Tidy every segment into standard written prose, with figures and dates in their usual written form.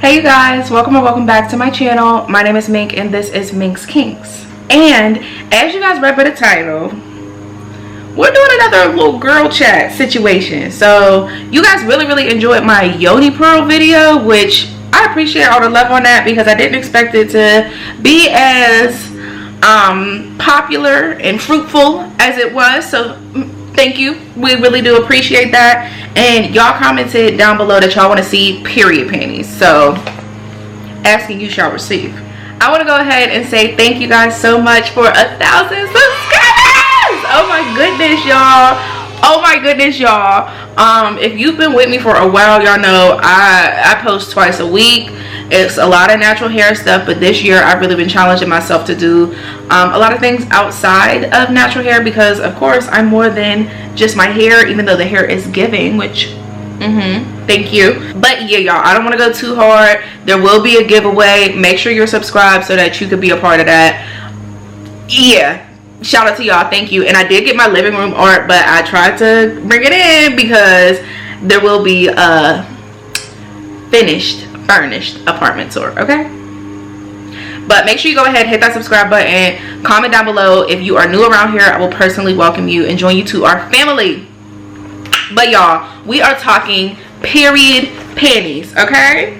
Hey you guys, welcome or welcome back to my channel. My name is Mink and this is Mink's Kinks. And as you guys read by the title, we're doing another little girl chat situation. So you guys really enjoyed my Yoni Pearl video, which I appreciate all the love on that because I didn't expect it to be as popular and fruitful as it was. So thank you, we really do appreciate that. And y'all commented down below that y'all want to see period panties, so asking you shall receive. I want to go ahead and say thank you guys so much for 1,000 subscribers. Oh my goodness, y'all. Oh my goodness, y'all. If you've been with me for a while, y'all know I post twice a week. It's a lot of natural hair stuff, but this year I've really been challenging myself to do a lot of things outside of natural hair because of course I'm more than just my hair, even though the hair is giving, which thank you. But yeah, y'all, I don't want to go too hard. There will be a giveaway. Make sure you're subscribed so that you could be a part of that. Yeah, shout out to y'all, thank you. And I did get my living room art, but I tried to bring it in because there will be a furnished apartment tour, okay? But make sure you go ahead, hit that subscribe button, comment down below. If you are new around here, I will personally welcome you and join you to our family. But y'all, we are talking period panties, okay?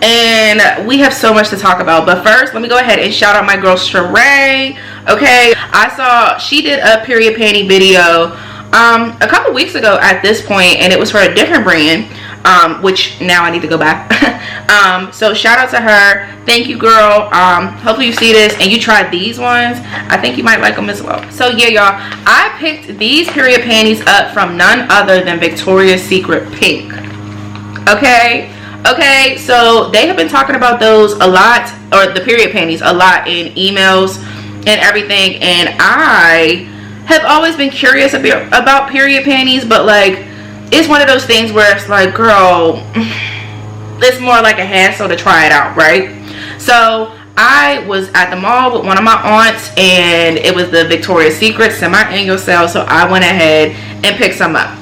And we have so much to talk about, but first let me go ahead and shout out my girl Sheree. Okay, I saw she did a period panty video a couple weeks ago at this point, and it was for a different brand, which now I need to go back. So shout out to her. Thank you, girl. Hopefully you see this and you tried these ones. I think you might like them as well. So yeah, y'all, I picked these period panties up from none other than Victoria's Secret Pink. Okay, so they have been talking about those a lot, or the period panties a lot in emails and everything, and I have always been curious about period panties, but like it's one of those things where it's like, girl, it's more like a hassle to try it out, right? So I was at the mall with one of my aunts and it was the Victoria's Secret semi-annual sale, so I went ahead and picked some up.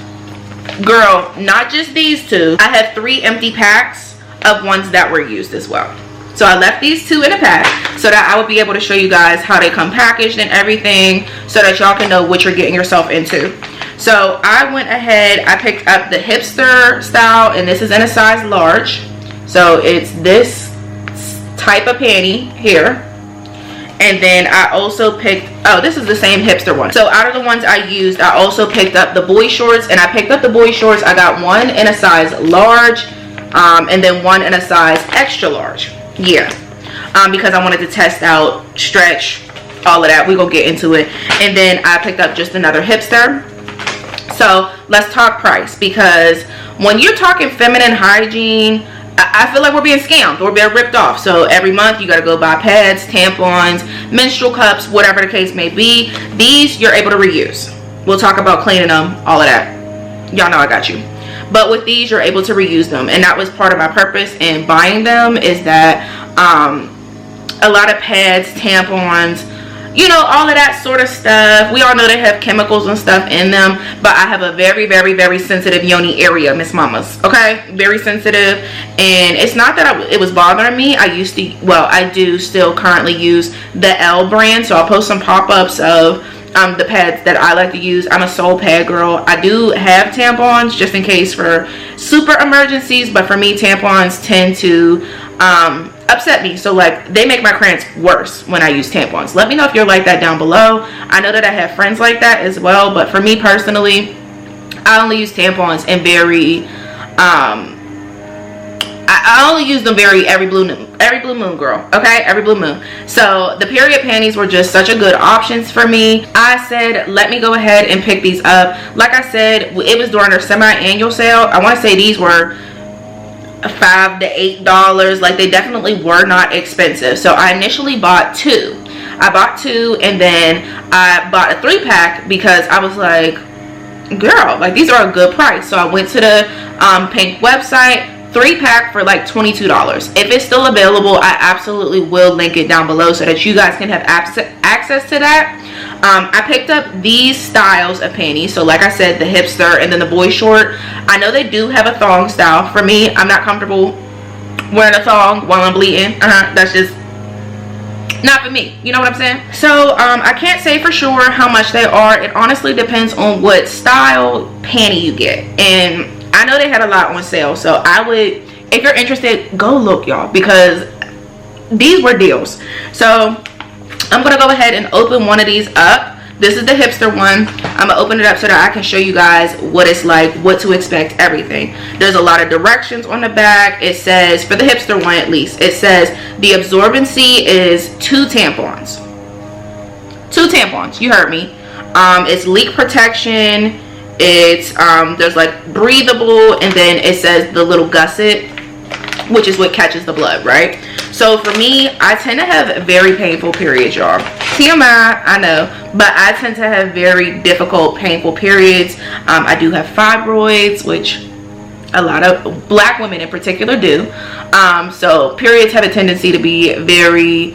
Girl, not just these two, I have 3 empty packs of ones that were used as well. So I left these 2 in a pack so that I would be able to show you guys how they come packaged and everything so that y'all can know what you're getting yourself into. So I went ahead, I picked up the Hipster Style, and this is in a size large. So it's this type of panty here. And then I also picked, oh, this is the same Hipster one. So out of the ones I used, I also picked up the boy shorts, and I picked up the boy shorts. I got one in a size large, and then one in a size extra large. Yeah, because I wanted to test out stretch, all of that. We gonna get into it. And then I picked up just another Hipster. So let's talk price, because when you're talking feminine hygiene, I feel like we're being scammed, we're being ripped off. So every month you gotta go buy pads, tampons, menstrual cups, whatever the case may be. These you're able to reuse. We'll talk about cleaning them, all of that. Y'all know I got you. But with these you're able to reuse them, and that was part of my purpose in buying them, is that a lot of pads, tampons, you know, all of that sort of stuff, we all know they have chemicals and stuff in them, but I have a very sensitive yoni area, Miss Mamas, okay? Very sensitive, and it's not that it was bothering me. I used to, well, I do still currently use the L brand, so I'll post some pop-ups of the pads that I like to use. I'm a soul pad girl. I do have tampons just in case for super emergencies, but for me tampons tend to upset me, so like they make my cramps worse when I use tampons. Let me know if you're like that down below. I know that I have friends like that as well, but for me personally, I only use tampons in very I only use them every blue moon, girl, okay? Every blue moon. So the period panties were just such a good options for me. I said, let me go ahead and pick these up. Like I said, it was during their semi-annual sale. I want to say these were $5 to $8. Like, they definitely were not expensive. So I initially bought 2. I bought 2, and then I bought a 3-pack because I was like, girl, like these are a good price. So I went to the Pink website. 3-pack for like $22. If it's still available, I absolutely will link it down below so that you guys can have access to that. I picked up these styles of panties. So like I said, the Hipster and then the boy short. I know they do have a thong style. For me, I'm not comfortable wearing a thong while I'm bleeding. That's just not for me, you know what I'm saying? So I can't say for sure how much they are. It honestly depends on what style panty you get, and I know they had a lot on sale, so I would, if you're interested, go look, y'all, because these were deals. So I'm gonna go ahead and open one of these up. This is the hipster one. I'm gonna open it up so that I can show you guys what it's like, what to expect, everything. There's a lot of directions on the back. It says, for the hipster one at least, it says the absorbency is 2 tampons. 2 tampons, you heard me. It's leak protection. It's there's like breathable, and then it says the little gusset, which is what catches the blood, right? So for me, I tend to have very painful periods, y'all. TMI, I know, but I tend to have very difficult, painful periods. I do have fibroids, which a lot of black women in particular do. So periods have a tendency to be very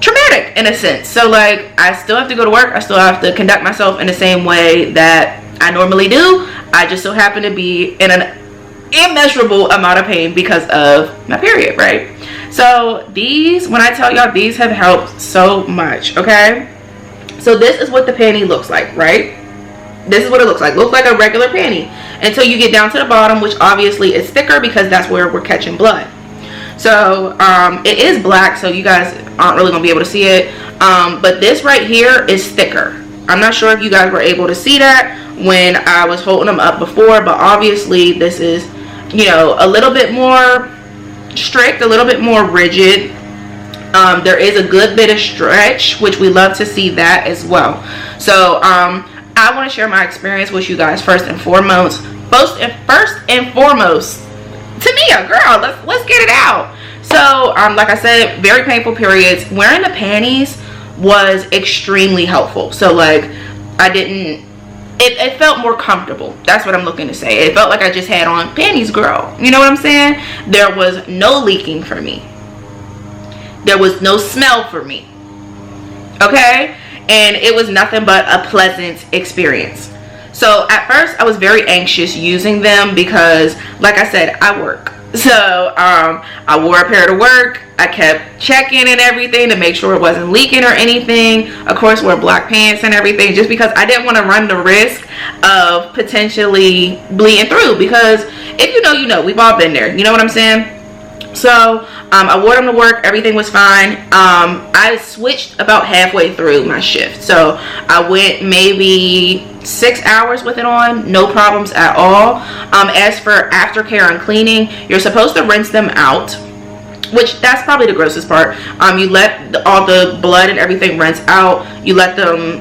traumatic in a sense. So like, I still have to go to work. I still have to conduct myself in the same way that I normally do. I just so happen to be in an immeasurable amount of pain because of my period, right? So these, when I tell y'all, these have helped so much, okay? So this is what the panty looks like, right? This is what it looks like. Looks like a regular panty until you get down to the bottom, which obviously is thicker because that's where we're catching blood. So it is black, so you guys aren't really gonna be able to see it, but this right here is thicker. I'm not sure if you guys were able to see that when I was holding them up before, but obviously this is, you know, a little bit more strict, a little bit more rigid. There is a good bit of stretch, which we love to see that as well. So I want to share my experience with you guys first and foremost. First and foremost, Tamia, girl, let's get it out. So like I said, very painful periods. Wearing the panties was extremely helpful. So like, it felt more comfortable. That's what I'm looking to say. It felt like I just had on panties, girl. You know what I'm saying? There was no leaking for me. There was no smell for me. Okay? And it was nothing but a pleasant experience. So at first I was very anxious using them because, like I said, I work. So I wore a pair to work. I kept checking and everything to make sure it wasn't leaking or anything. Of course, wore black pants and everything just because I didn't want to run the risk of potentially bleeding through, because if you know, you know. We've all been there. You know what I'm saying? So I wore them to work. Everything was fine. I switched about halfway through my shift. So I went maybe 6 hours with it on, no problems at all. As for aftercare and cleaning, you're supposed to rinse them out, which that's probably the grossest part. You let all the blood and everything rinse out. You let them,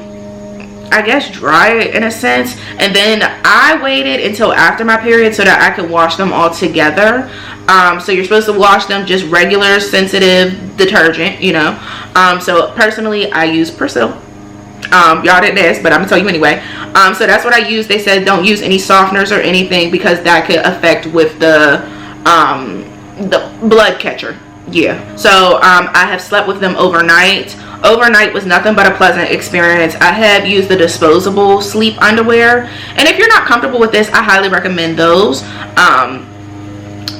I guess, dry in a sense, and then I waited until after my period so that I could wash them all together. So you're supposed to wash them just regular sensitive detergent, you know. So personally, I use Persil. Y'all didn't ask, but I'm gonna tell you anyway. So that's what I use. They said don't use any softeners or anything because that could affect with the blood catcher. Yeah. So I have slept with them overnight. Overnight was nothing but a pleasant experience. I have used the disposable sleep underwear, and if you're not comfortable with this, I highly recommend those.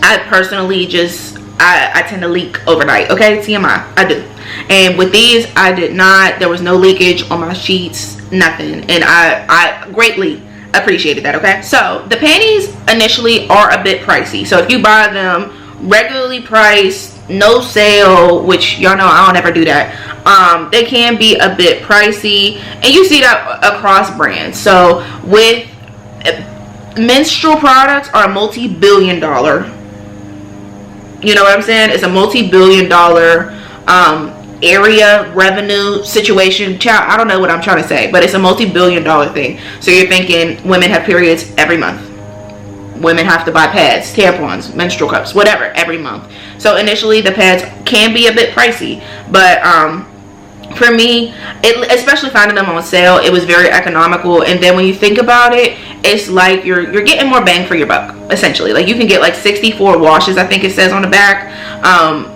I personally just I tend to leak overnight. Okay, TMI, I do. And with these, I did not. There was no leakage on my sheets, nothing, and I greatly appreciated that. Okay, so the panties initially are a bit pricey. So if you buy them regularly priced, no sale, which y'all know I don't ever do that, they can be a bit pricey, and you see that across brands. So with menstrual products are multi-billion-dollar, you know what I'm saying? It's a multi-billion-dollar area revenue situation. Child, I don't know what I'm trying to say, but it's a multi-billion-dollar thing. So you're thinking women have periods every month. Women have to buy pads, tampons, menstrual cups, whatever, every month. So initially the pads can be a bit pricey, but for me, especially finding them on sale, it was very economical. And then when you think about it, it's like you're getting more bang for your buck, essentially. Like you can get like 64 washes, I think it says on the back.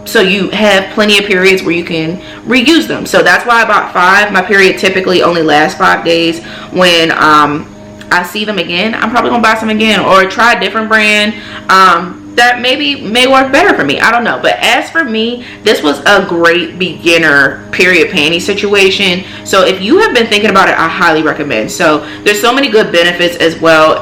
So you have plenty of periods where you can reuse them. So that's why I bought 5. My period typically only lasts 5 days. When I see them again, I'm probably gonna buy some again or try a different brand. that maybe may work better for me. I don't know. But as for me, this was a great beginner period panty situation. So if you have been thinking about it, I highly recommend. So there's so many good benefits as well.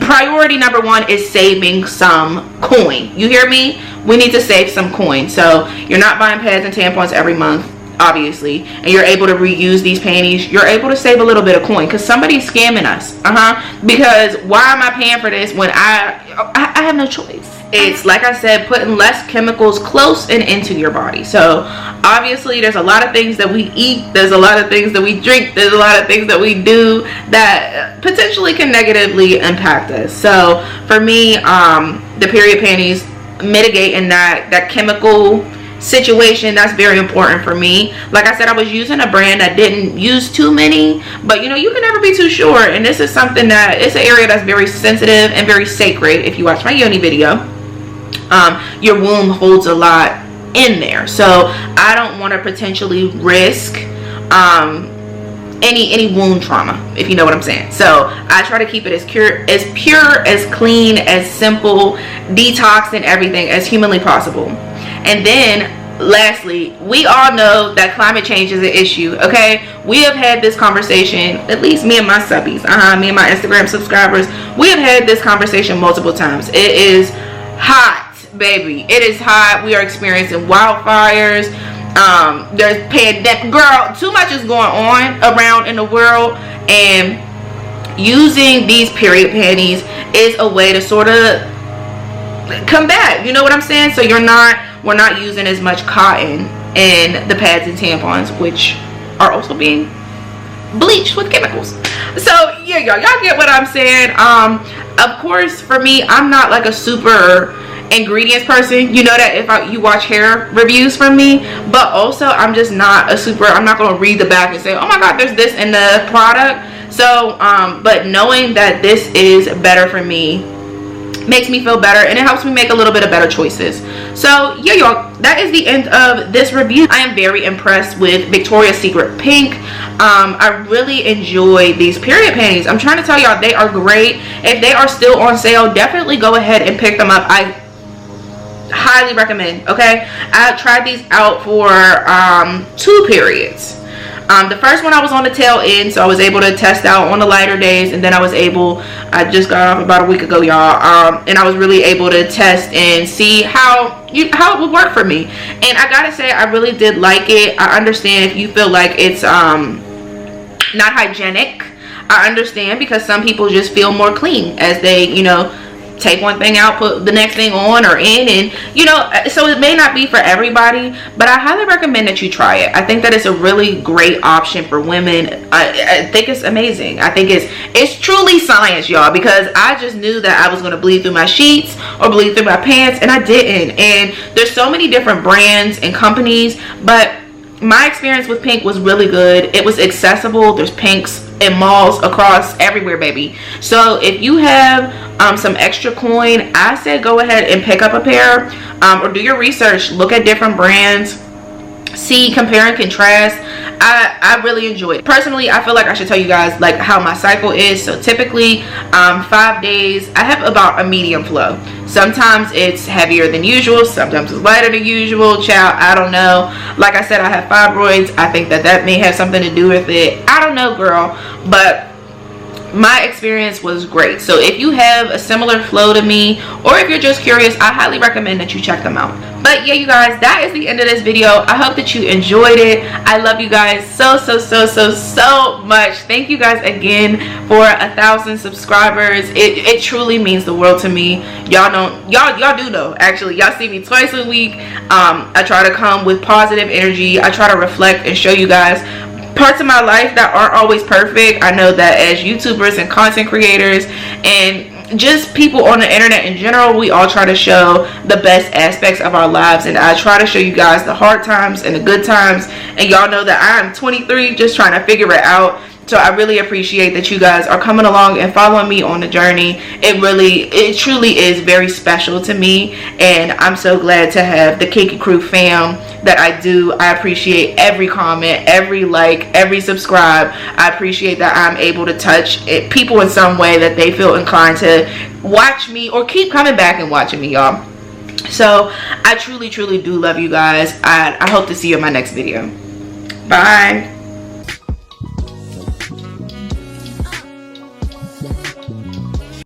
Priority number one is saving some coin. You hear me? We need to save some coin. So you're not buying pads and tampons every month, obviously, and you're able to reuse these panties. You're able to save a little bit of coin because somebody's scamming us. Because why am I paying for this when I have no choice? It's like I said, putting less chemicals close and into your body. So obviously there's a lot of things that we eat, there's a lot of things that we drink, there's a lot of things that we do that potentially can negatively impact us. So for me, the period panties mitigating that chemical situation, that's very important for me. Like I said, I was using a brand that didn't use too many, but you know, you can never be too sure, and this is something that it's an area that's very sensitive and very sacred. If you watch my yoni video, your womb holds a lot in there, so I don't want to potentially risk any wound trauma, if you know what I'm saying. So I try to keep it as pure, as clean, as simple, detox and everything as humanly possible. And then lastly, we all know that climate change is an issue. Okay, we have had this conversation, at least me and my subbies, me and my Instagram subscribers, we have had this conversation multiple times. It is hot, baby. It is hot. We are experiencing wildfires. There's pandemic, girl, too much is going on around in the world, and using these period panties is a way to sort of combat, you know what I'm saying? So we're not using as much cotton in the pads and tampons, which are also being bleached with chemicals. So yeah, y'all get what I'm saying. Of course, for me, I'm not like a super ingredients person. You know that if you watch hair reviews from me, but also I'm just not I'm not going to read the back and say, oh my god, there's this in the product. So but knowing that this is better for me makes me feel better, and it helps me make a little bit of better choices. So yeah, y'all, that is the end of this review. I am very impressed with Victoria's Secret Pink. I really enjoy these period panties. I'm trying to tell y'all, they are great. If they are still on sale, definitely go ahead and pick them up. I highly recommend. Okay, I tried these out for 2 periods. The first one I was on the tail end, so I was able to test out on the lighter days, and then I just got off about a week ago, y'all, and I was really able to test and see how it would work for me. And I gotta say, I really did like it. I understand if you feel like it's not hygienic. I understand, because some people just feel more clean as they, you know, take one thing out, put the next thing on or in, and you know, so it may not be for everybody, but I highly recommend that you try it. I think that it's a really great option for women. I think it's amazing. I think it's truly science, y'all, because I just knew that I was going to bleed through my sheets or bleed through my pants, and I didn't. And there's so many different brands and companies, but my experience with Pink was really good. It was accessible. There's Pinks in malls across everywhere, baby. So if you have some extra coin, I said go ahead and pick up a pair, or do your research, look at different brands, see, compare and contrast. I really enjoyed it. Personally, I feel like I should tell you guys like how my cycle is. So typically 5 days, I have about a medium flow. Sometimes it's heavier than usual, sometimes it's lighter than usual. Child, I don't know. Like I said, I have fibroids. I think that may have something to do with it. I don't know, girl, but my experience was great. So if you have a similar flow to me, or if you're just curious, I highly recommend that you check them out. But yeah, you guys, that is the end of this video. I hope that you enjoyed it. I love you guys so much. Thank you guys again for 1,000 subscribers. It truly means the world to me. Y'all do know, actually. Y'all see me twice a week. I try to come with positive energy. I try to reflect and show you guys parts of my life that aren't always perfect. I know that as YouTubers and content creators and just people on the internet in general, we all try to show the best aspects of our lives, and I try to show you guys the hard times and the good times. And y'all know that I'm 23, just trying to figure it out. So I really appreciate that you guys are coming along and following me on the journey. It truly is very special to me, and I'm so glad to have the Kinky Crew fam that I do. I appreciate every comment, every like, every subscribe. I appreciate that I'm able to touch people in some way that they feel inclined to watch me or keep coming back and watching me, y'all. So I truly do love you guys. I hope to see you in my next video. Bye.